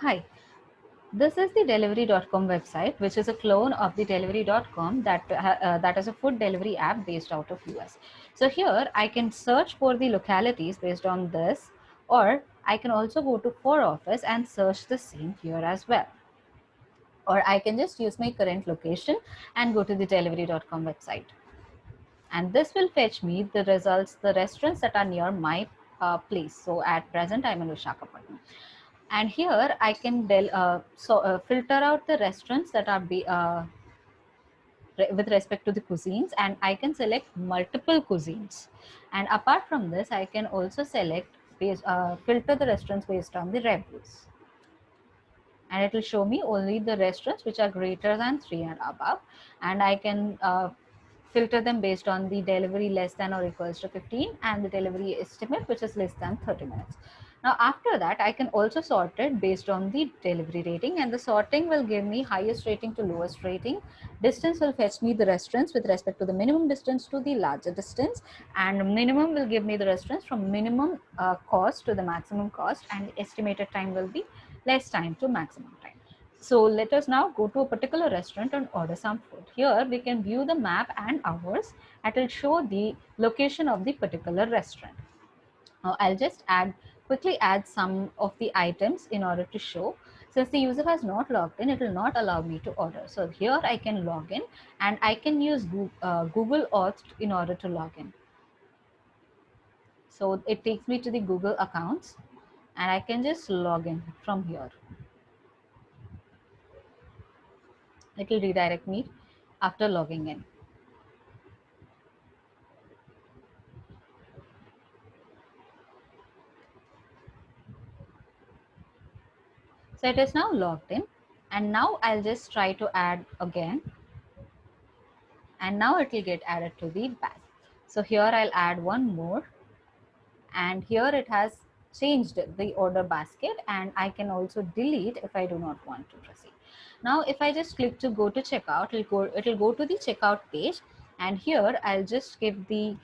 Hi, this is the delivery.com website, which is a clone of the delivery.com that is a food delivery app based out of US. So here I can search for the localities based on this, or I can also go to for office and search the same here as well. Or I can just use my current location and go to the delivery.com website. And this will fetch me the results, the restaurants that are near my place. So at present, I'm in Visakhapatnam. And here I can filter out the restaurants that are with respect to the cuisines, and I can select multiple cuisines. And apart from this, I can also filter the restaurants based on the reviews. And it will show me only the restaurants which are greater than 3 and above. And I can filter them based on the delivery less than or equals to 15 and the delivery estimate which is less than 30 minutes. Now after that, I can also sort it based on the delivery rating, and the sorting will give me highest rating to lowest rating. Distance will fetch me the restaurants with respect to the minimum distance to the larger distance, and minimum will give me the restaurants from minimum cost to the maximum cost, and estimated time will be less time to maximum time. So let us now go to a particular restaurant and order some food. Here we can view the map and hours. It will show the location of the particular restaurant. Now I'll just quickly add some of the items in order to show. Since the user has not logged in, it will not allow me to order. So here I can log in, and I can use Google Auth in order to log in. So it takes me to the Google accounts, and I can just log in from here. It will redirect me after logging in. So it is now logged in, and now I'll just try to add again, and now it will get added to the bag. So here I'll add one more, and here it has changed the order basket, and I can also delete if I do not want to proceed. Now if I just click to go to checkout, it'll go to the checkout page, and here I'll just give the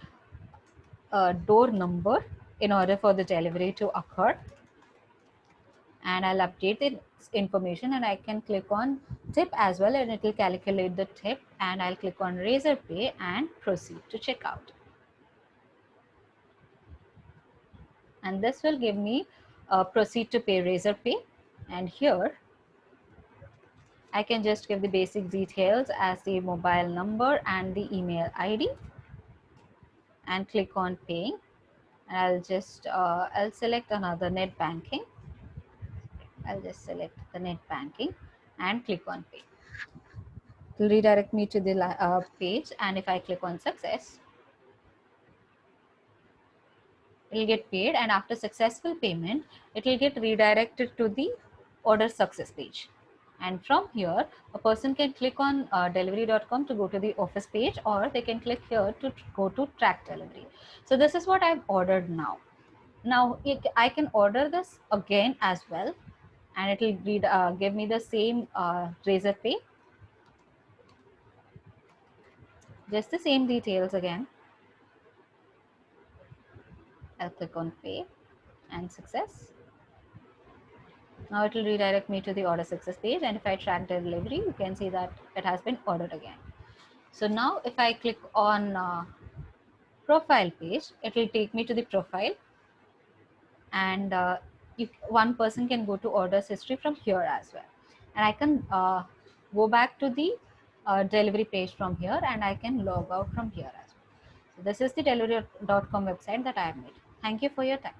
door number in order for the delivery to occur, and I'll update the information, and I can click on tip as well, and it will calculate the tip, and I'll click on Razorpay and proceed to checkout. And this will give me proceed to pay Razorpay, and here I can just give the basic details as the mobile number and the email ID and click on paying. And I'll select another net banking. I'll just select the net banking and click on pay. It will redirect me to the page, and if I click on success, it will get paid, and after successful payment, it will get redirected to the order success page. And from here, a person can click on delivery.com to go to the office page, or they can click here to go to track delivery. So this is what I've ordered now. Now I can order this again as well, and it will give me the same Razorpay. Just the same details again. I'll click on pay and success. Now it will redirect me to the order success page, and if I track the delivery, you can see that it has been ordered again. So now if I click on profile page, it will take me to the profile, and one person can go to orders history from here as well. And I can go back to the delivery page from here, and I can log out from here as well. So this is the delivery.com website that I have made. Thank you for your time.